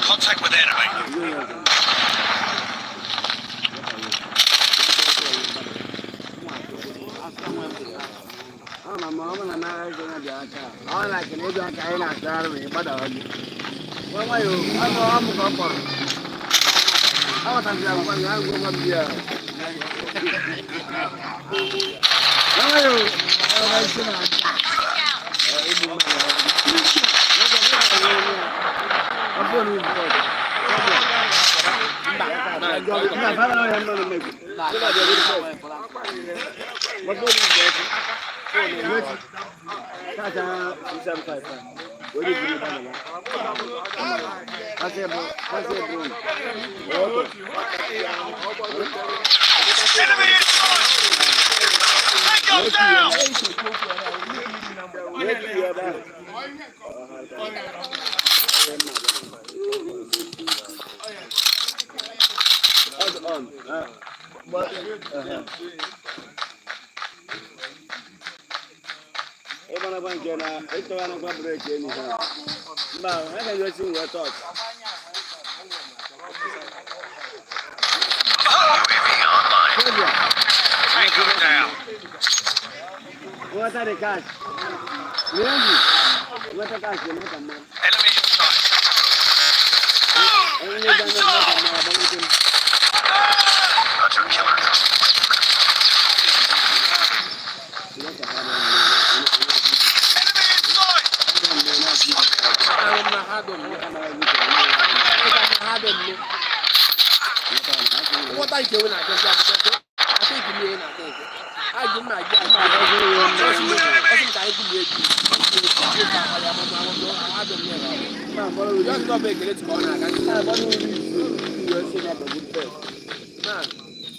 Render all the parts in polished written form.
Contact with enemy.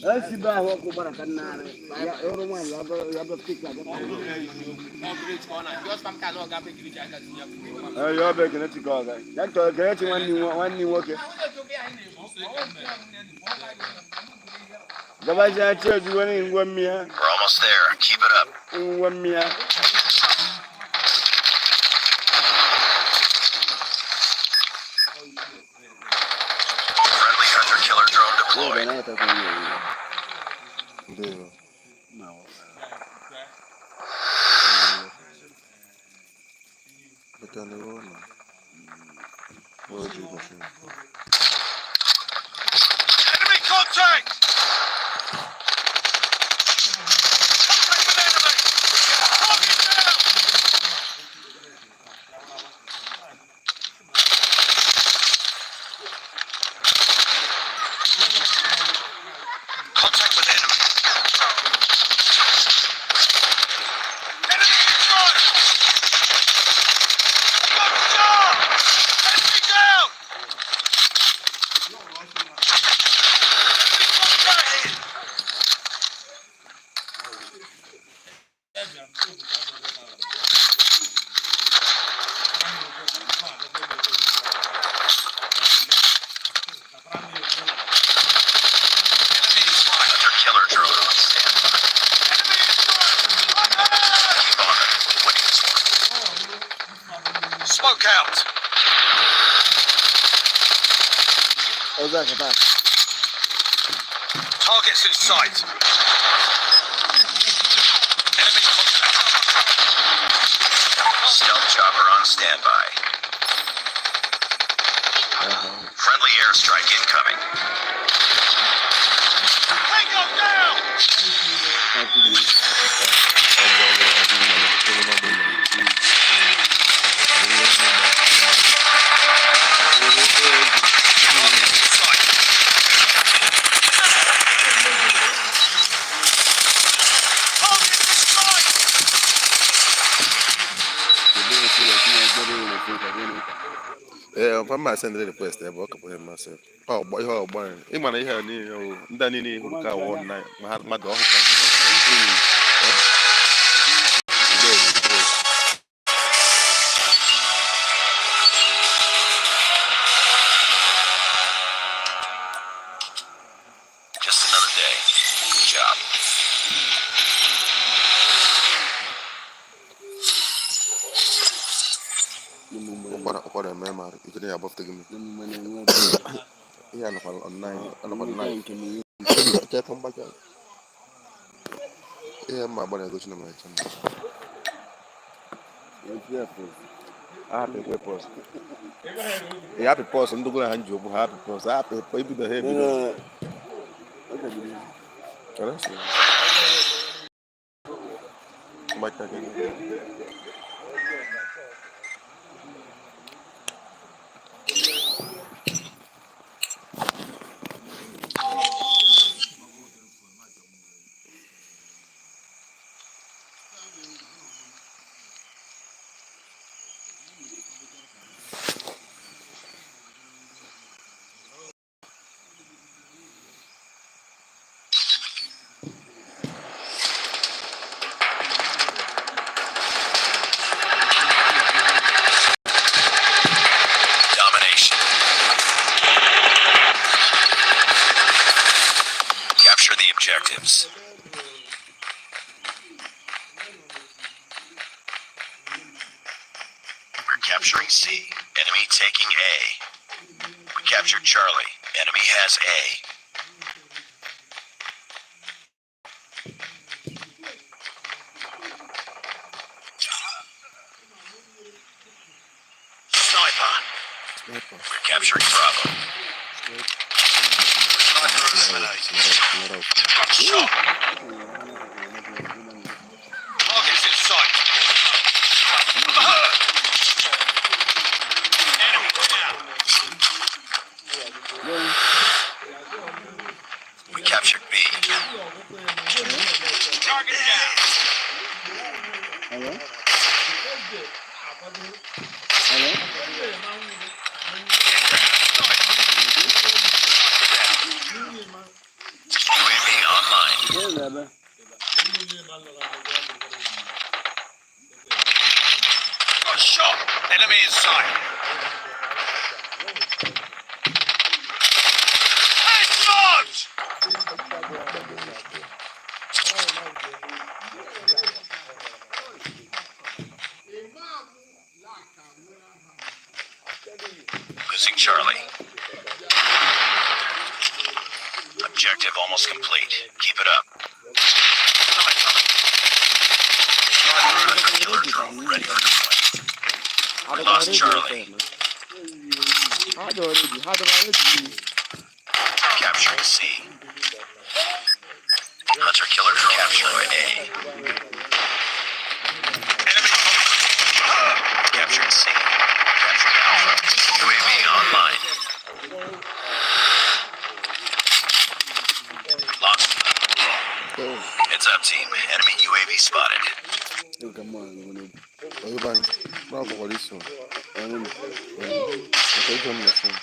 Asi ba ho ko bara kanare. Ya oro mo ya ba pick la. Yo be gina ti go ga. Ya to ga ti wan ni woke. Gaba ja ce ju wani ngwan miya. We're almost there. Keep it up. Ngwan miya. Friendly hunter-killer drone deployed. Enemy contact! Contact with enemy! Target down! Contact with enemy. Enemy in front! Got shot! Enemy down! Enemy contact! Hunter-killer drone on standby. Enemy in front! Keep on it. Winning this one. Smoke out! Targets in sight. Enemy contact. Stealth chopper on standby. Friendly airstrike incoming. Tango down! Targets in sight. Targets in sight! I'm not sending the request. I walk up with him myself. Oh, boy, oh, boy. He man, he had Danny who got one night. My dog. Just another day. Good job. What a memory. You could have to give me. Yeah, I'm on nine. I'm on nine. Can't come back. Yeah, my body goes to my channel. Happy purpose. Happy purpose. I'm doing a hand job. Happy purpose. Happy baby the heavy. That's it. Back again. Domination. Capture the objectives. We're capturing C. Enemy taking A. We captured Charlie. Enemy has A. Sniper. We're capturing Bravo. Sniper eliminated. Shot. Targets in sight. Enemy down. We captured B. Target down. Hello? UAV ebe. A shot. Enemy in sight. Headshot! Losing Charlie. Objective almost complete. Keep it up. Killer drone ready for deployment. We lost Charlie. Capturing C. Hunter killer drone capturing A. Enemy capturing C. Capturing Alpha. UAV online. Lost. Heads up, team. Enemy UAV spotted. Everybody, bravo for this one. Okay, come on, son.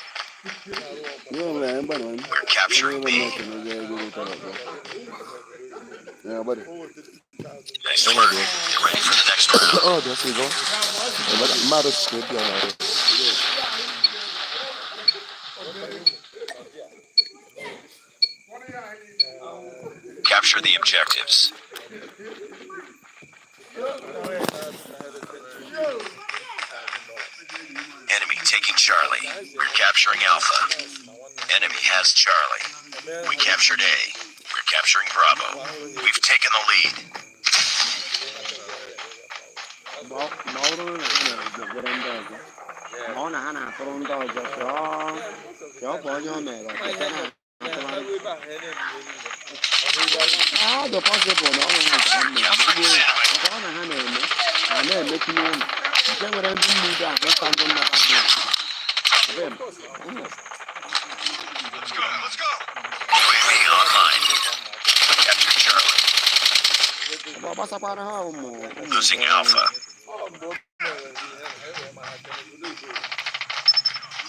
We're capturing B. Yeah, buddy. Nice work. Get ready for the next round. Oh, there you go. Matter script, you know. Capture the objectives. Enemy taking Charlie. We're capturing Alpha. Enemy has Charlie. We captured A. We're capturing Bravo. We've taken the lead. Let's go. UAV online. Captured Charlie. Losing Alpha.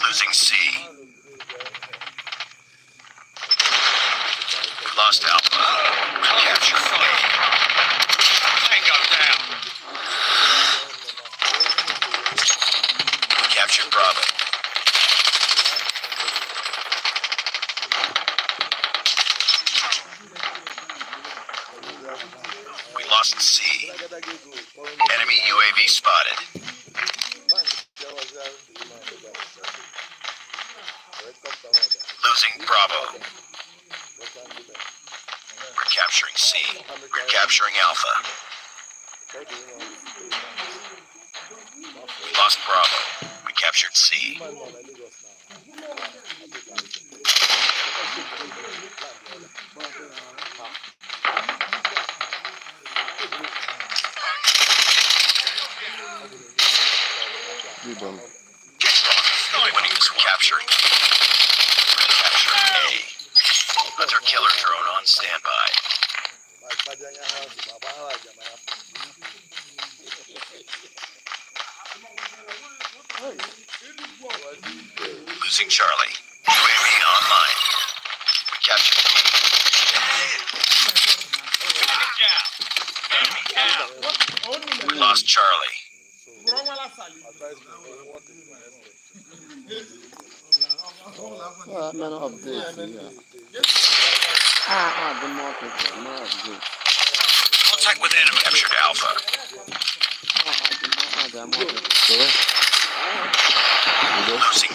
Losing C. Lost Alpha. We're capturing A. Tango down. We captured Bravo. We lost C. Enemy UAV spotted. Losing Bravo. We're capturing C. We're capturing Alpha. Lost Bravo. We captured C. Winning this capturing. Capturing A. Hunter killer drone on standby. Losing Charlie. UAV online. We captured B. Enemy down. We lost Charlie. Man of this. Contact with enemy. Captured Alpha. Losing B.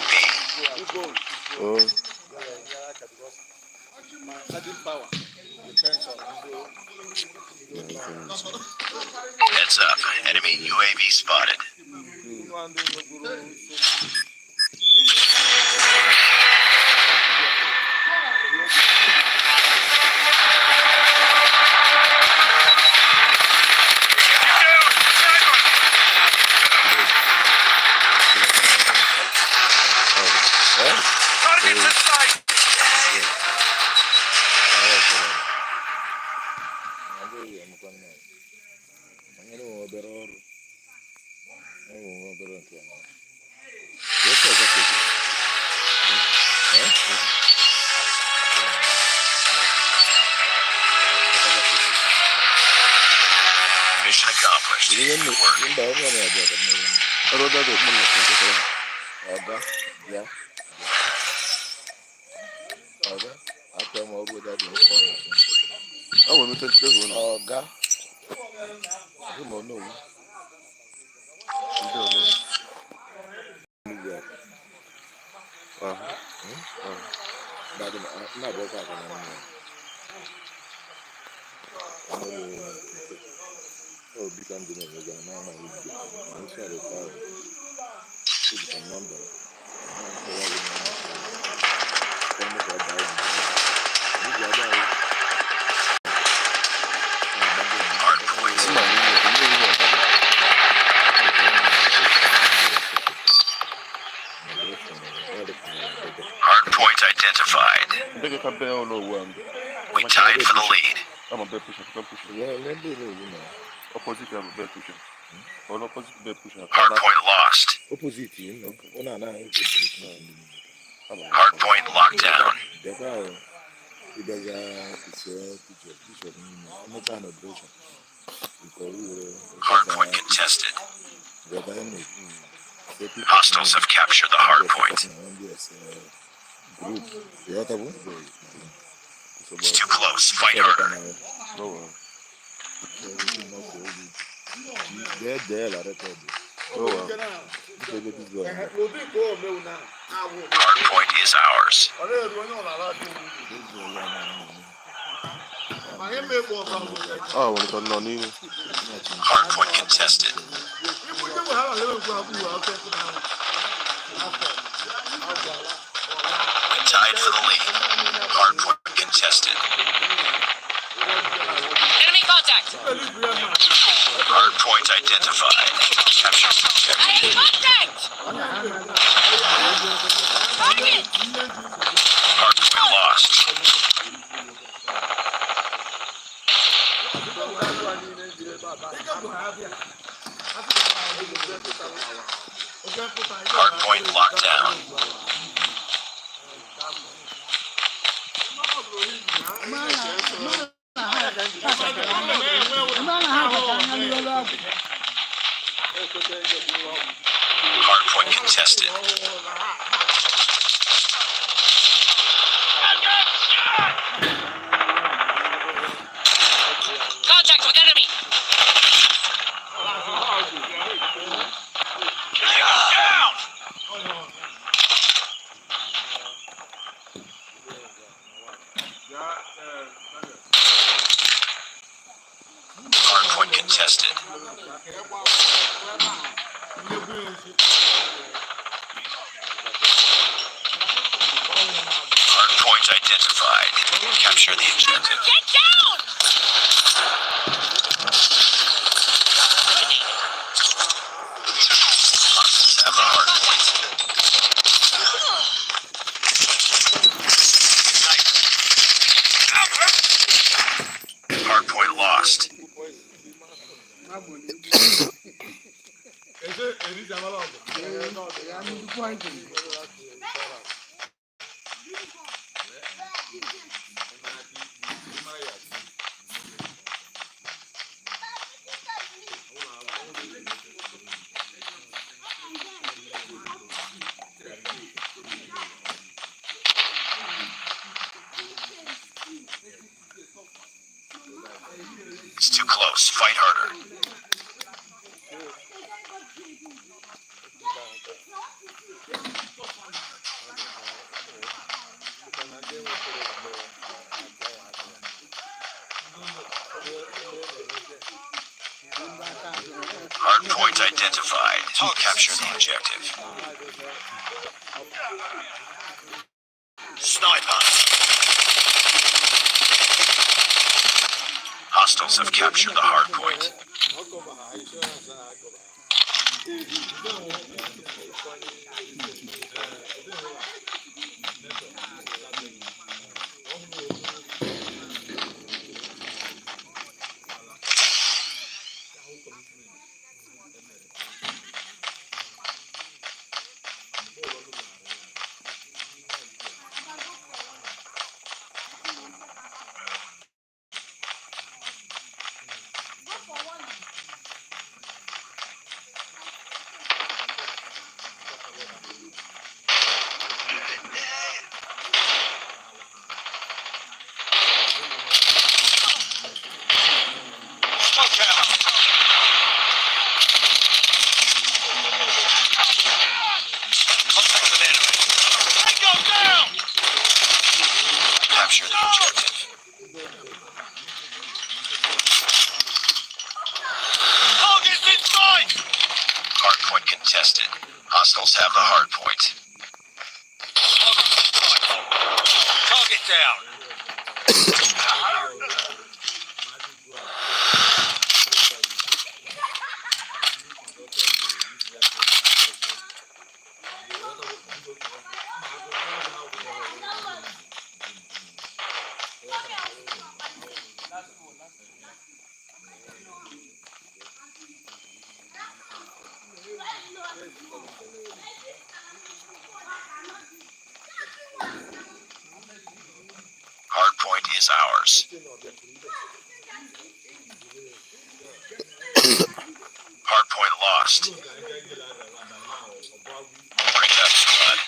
Heads up. Enemy UAV spotted. Targets in sight. Mission accomplished. Good work. Hardpoint identified. We tied for the lead. I'm a bed pusher. Opposite, I'm a bed pusher. Hardpoint lost. Hardpoint locked down. Hardpoint contested. Hostiles have captured the hardpoint. It's too close. Fight harder. Hardpoint is ours. Hardpoint contested. We tied for the lead. Hardpoint contested. Enemy contact! Hardpoint identified. Capture subject. Enemy contact! Target! Hardpoint lost. Hardpoint locked down. Hardpoint contested. Contact with enemy! Down! Hardpoint contested. Hardpoint identified. Capture the objective. Get down! Hostiles have the hardpoint. Hardpoint lost. It's too close. Fight harder. Hardpoint identified. Capture the objective. Sniper. Hostiles have captured the hardpoint. contested. Hostiles have the hard point. Target down. Hard point is ours. Hard point lost. Bring up squad.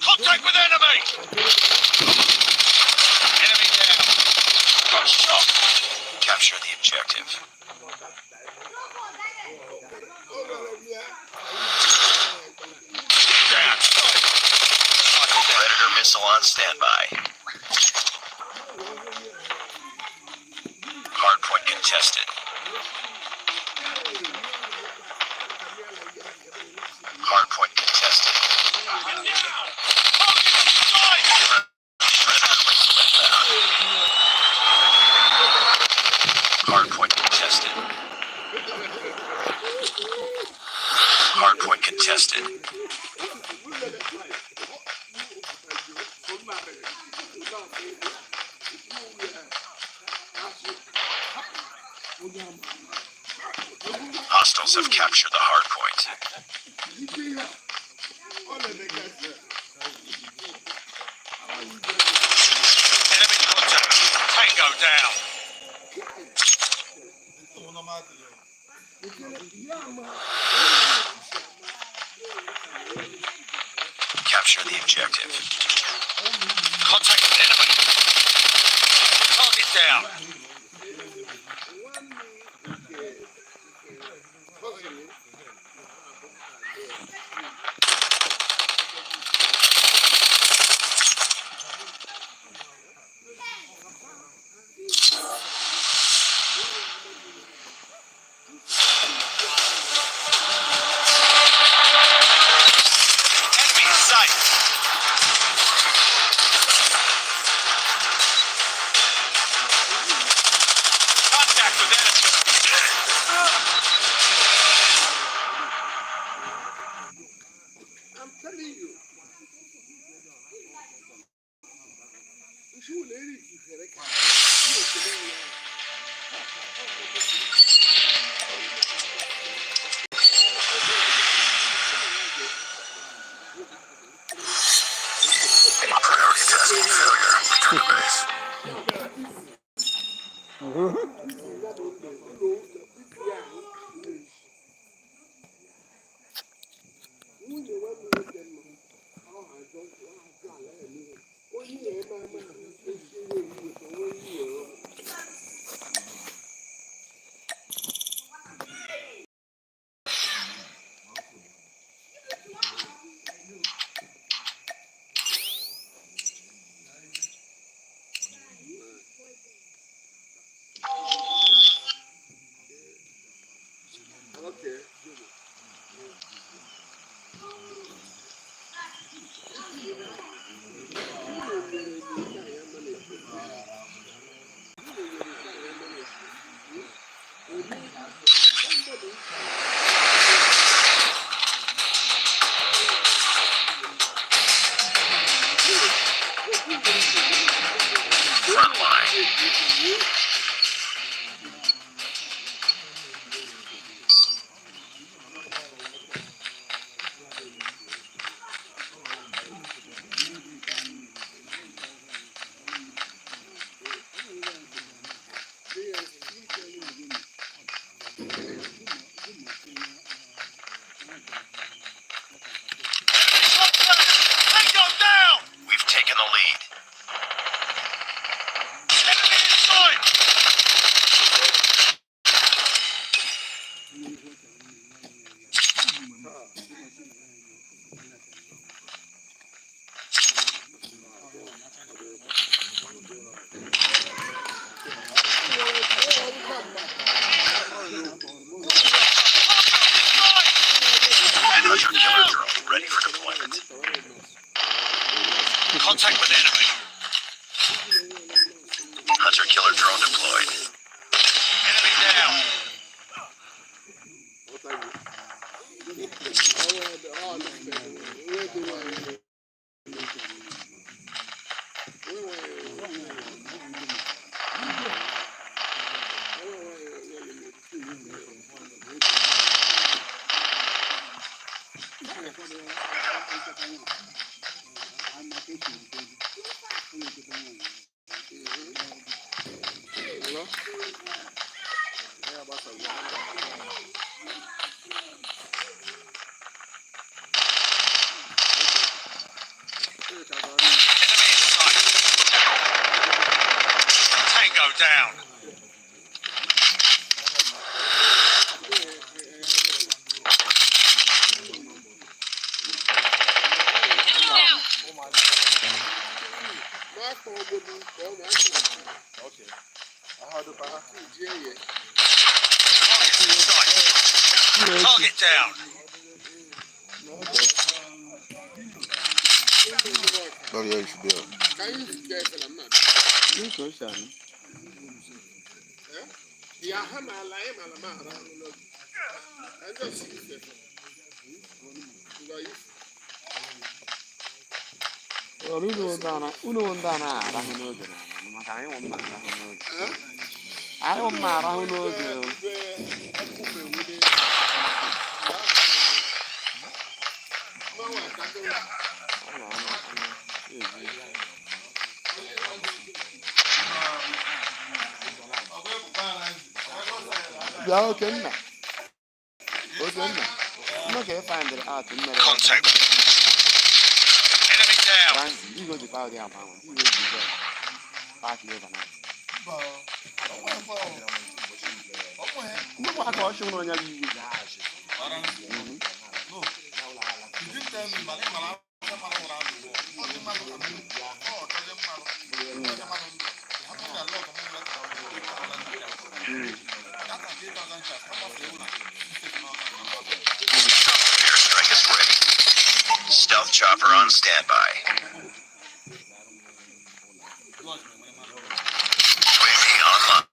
Contact with enemy! Enemy down. Got shot. Capture the objective. Down. Predator missile on standby. Hardpoint contested. Hardpoint contested. Hardpoint contested. Hardpoint contested. Hostiles have captured the hard point. Enemy contact. Tango down. Capture the objective. Contact with enemy. Target down. Enemy in sight. Contact with enemy. I'm telling you. Priority tasking failure. Return to base. Okay. Front line. Tango down! We've taken the lead. Enemy inside! enemy. Hunter killer drone deployed. Enemy down. Enemy in sight. Tango down. Enemy down. Target's in sight. Target down. Oh yeah, you should be able. Uno ndana arahụ n'oge maka anyị nwe mma arahụ n'oge. Anyị nwe mma arahụ n'oge. Ya Okenna. Nna ka find out mmere. Contact. Enemy down. You go to power the amount. You go to park over now. No, I can't show on your leave. Airstrike is ready. Stealth chopper on standby. UAV online.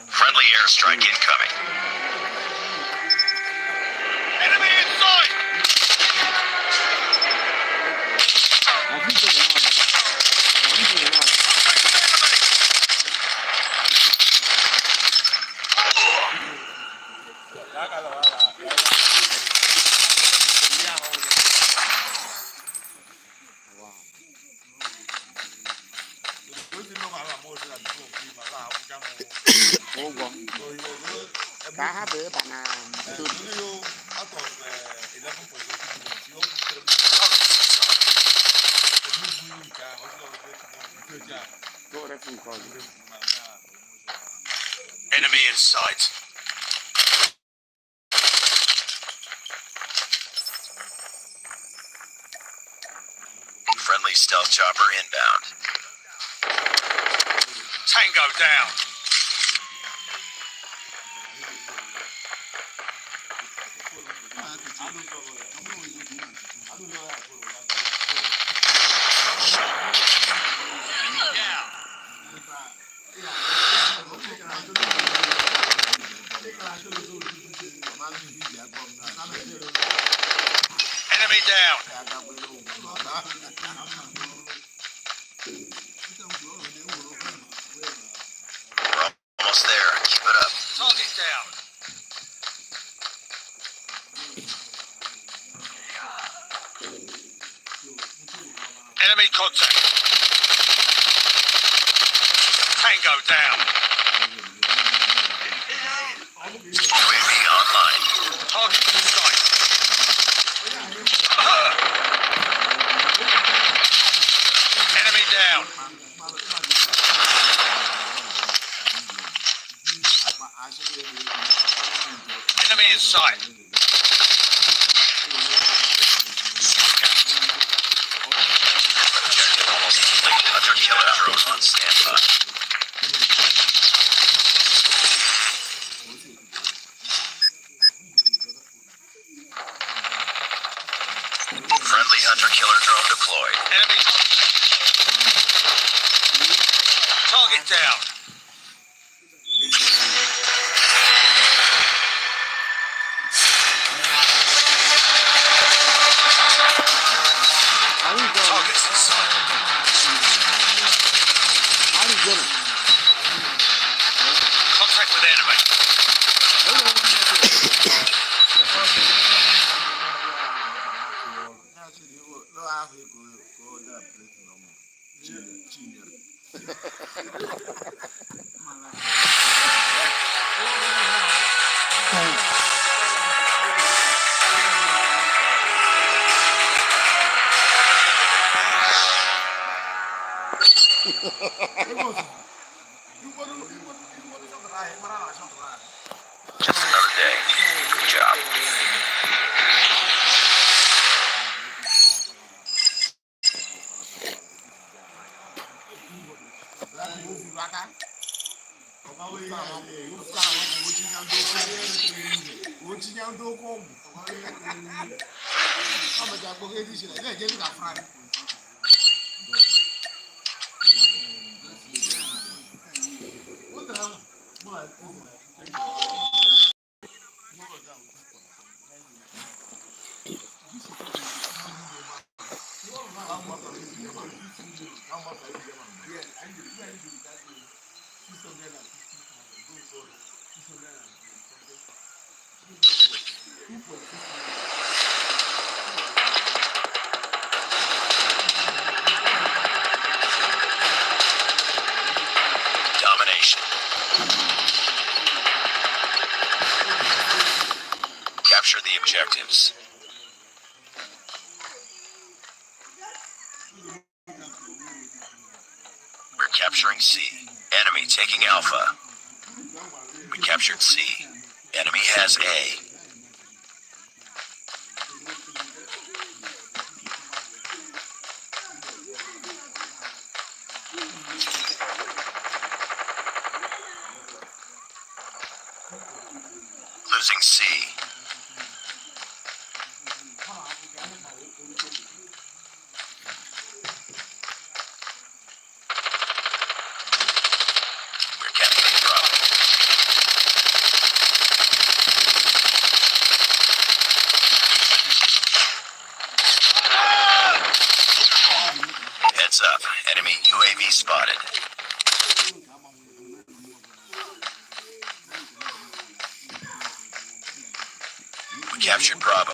Friendly airstrike incoming. Enemy in sight! Enemy in sight. Friendly stealth chopper inbound. Tango down. Enemy down. We're almost there. Keep it up. Target down. Enemy contact. Tango down. UAV online. Target in sight. Enemy down. Enemy in sight. Objective almost complete. Hunter killer drone on standby. Friendly hunter killer drone drone deployed. Enemy. Target down. Targets in sight. Contact with enemy. Just another day. Good job. Domination. Capture the objectives. We're capturing C. Enemy taking Alpha. We captured C. Enemy has A. Losing C. We're capturing Bravo. Heads up. Enemy UAV spotted. We captured Bravo.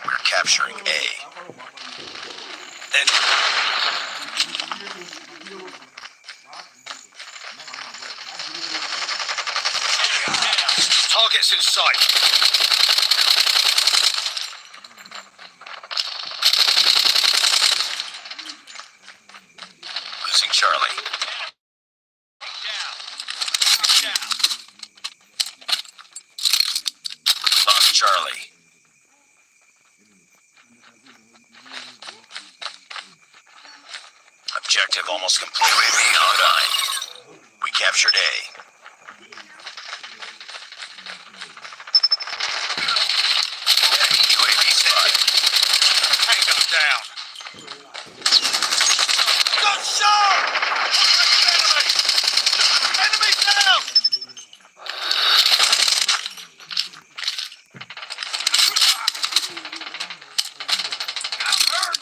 We're capturing A. Targets in sight. Losing Charlie. Lost Charlie. Objective almost complete. UAV online. We captured A. Enemy UAV spotted. Tango down. Got shot! Enemy! Enemy down! I'm hurt!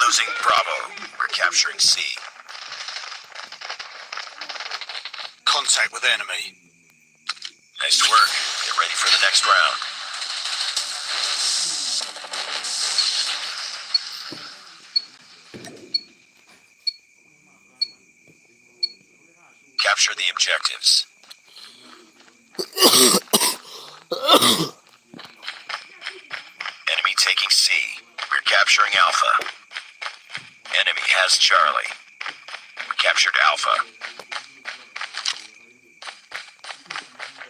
Losing Bravo. We're capturing C. Contact with enemy. Nice work. Get ready for the next round. Capture the objectives. Enemy taking C. We're capturing Alpha. Enemy has Charlie. We captured Alpha.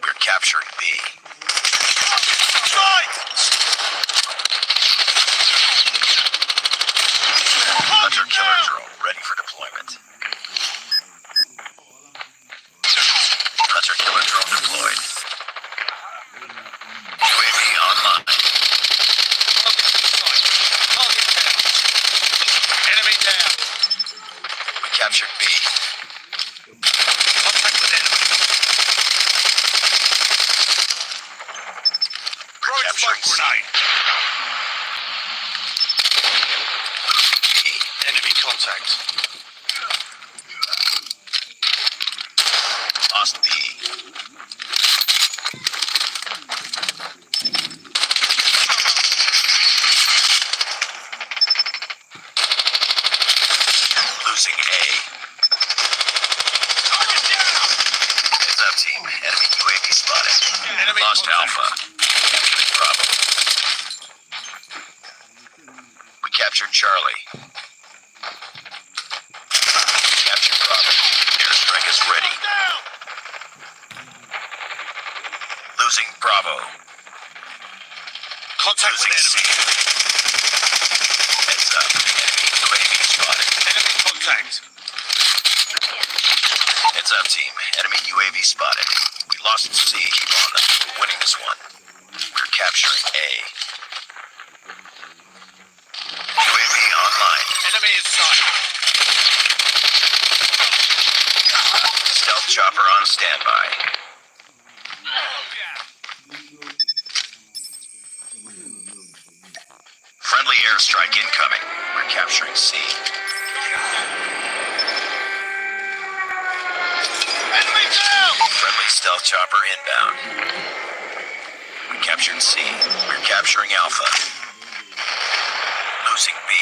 We're capturing B. Strike! Hunter killer drone ready for deployment. Drone deployed. UAV online. Target's in sight. Target down. Enemy down. We captured B. Contact with enemy. Throwing smoke capturing C. grenade. B. Enemy contact. Lost B. Losing A. Target down. Heads up, team. Enemy UAV spotted. Enemy Lost contact. Alpha. Captured Bravo. We captured Charlie. Captured Bravo. Airstrike is ready. Down. Losing Bravo. Contact with Losing C. enemy. Heads up. Enemy UAV spotted. Enemy contact. Heads up, team. Enemy UAV spotted. We lost C. Keep on them. We're winning this one. We're capturing A. UAV online. Enemy in sight. Stealth chopper on standby. Friendly airstrike incoming. We're capturing C. Enemy down. Friendly stealth chopper inbound. We captured C. We're capturing Alpha. Losing B.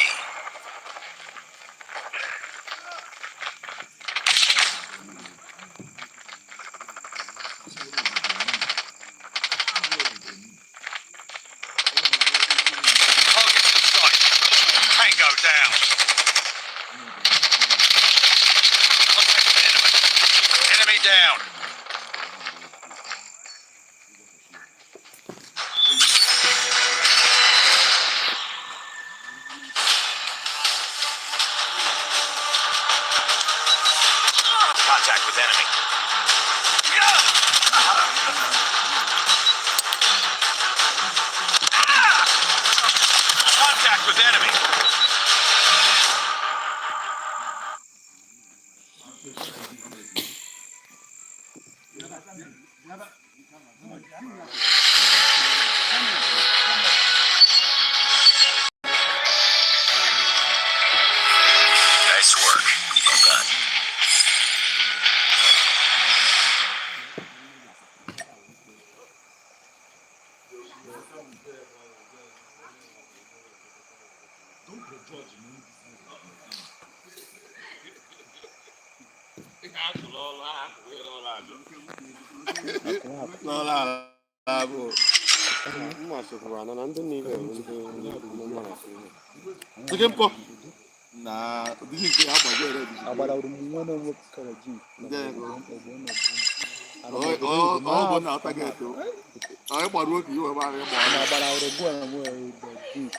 Target's in sight. Tango down. Contact with enemy. Enemy down. Contact with enemy. Contact with enemy. Nice work. Well done. na digi nke agbago ere bi agbara mwana wokara ji ọ bụ na target ọ gbara oge iwe ba ya gbara na agbara rubu na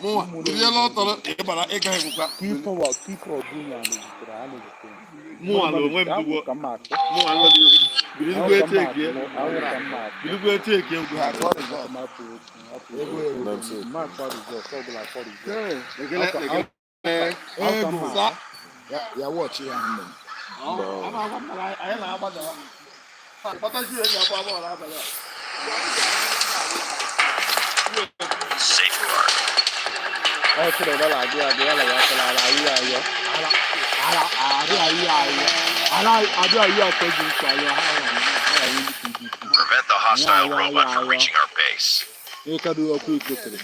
mo mụ ihe lọtọrọ ịgbara ịga egbukwa kipo dunya ni bitra ani bitra mụ ala onwe m dugo kama mụ ala bilugwe etekie bilugwe etekie ugwu ha kọrọ zọ kama po ma kọrọ zọ ko bla kọrọ zọ ekele ego sa ya watch ya mme ama agwa mara anyị na-agbada kpatachi enyi abụọ abụọ na-abalị Safeguard. oh tiro da la dia la ya la la ya yo ala ya ko ji sa yo Prevent the hostile robot from reaching our base. e ka du ku ikotere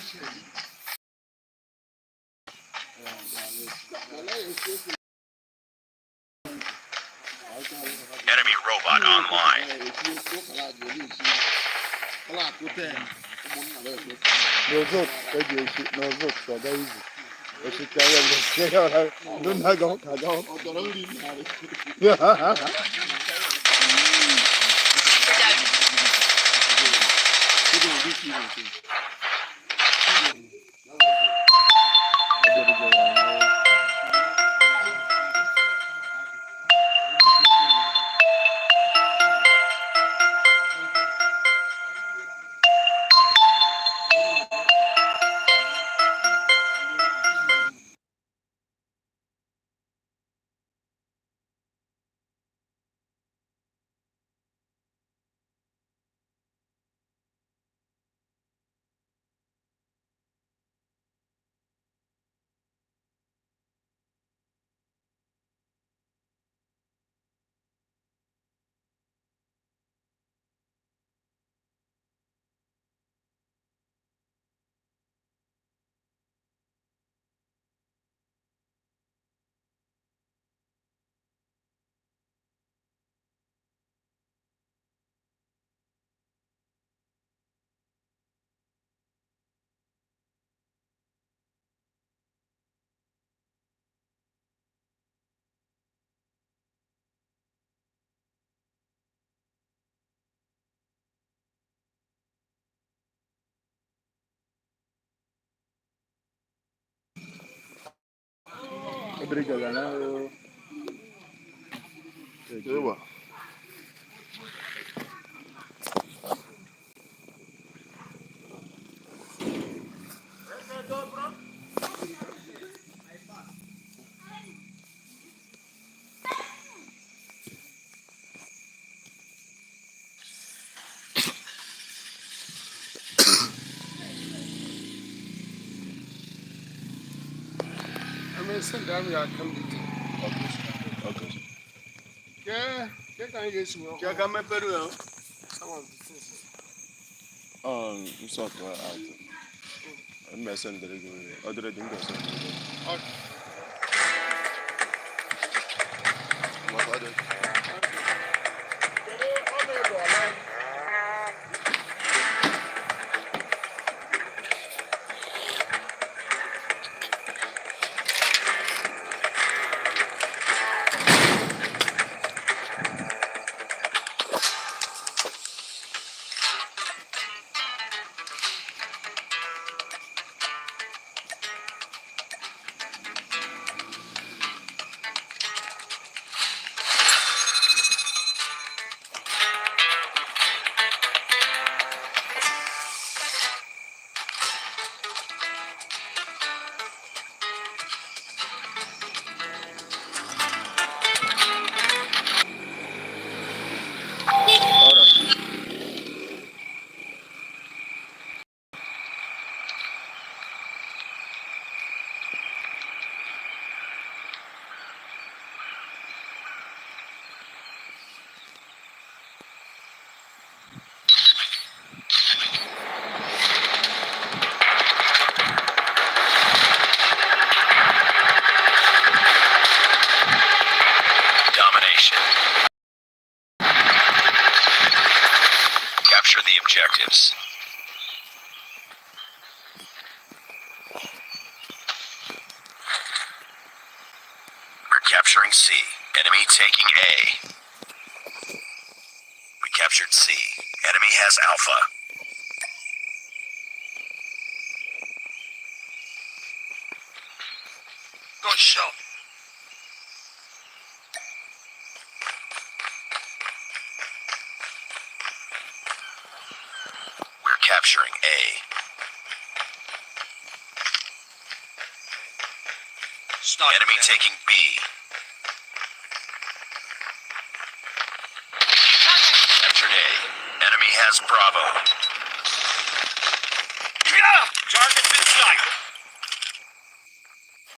Enemy robot online. no vote so da easy o se ka ya le se ya no na go ka go trigger kana. Ewa. Send them your come. Okay. Yeah, they can use me. Kya kama Peru yao? Some of the things. You sort of out. I'm messing the regular. Other than this. What other? Domination. Capture the objectives. We're capturing C. Enemy taking A. We captured C. Enemy has Alpha. Good shot. We're capturing A. Sniper. Enemy taking B. Captured A. Enemy has Bravo. Target's in sight.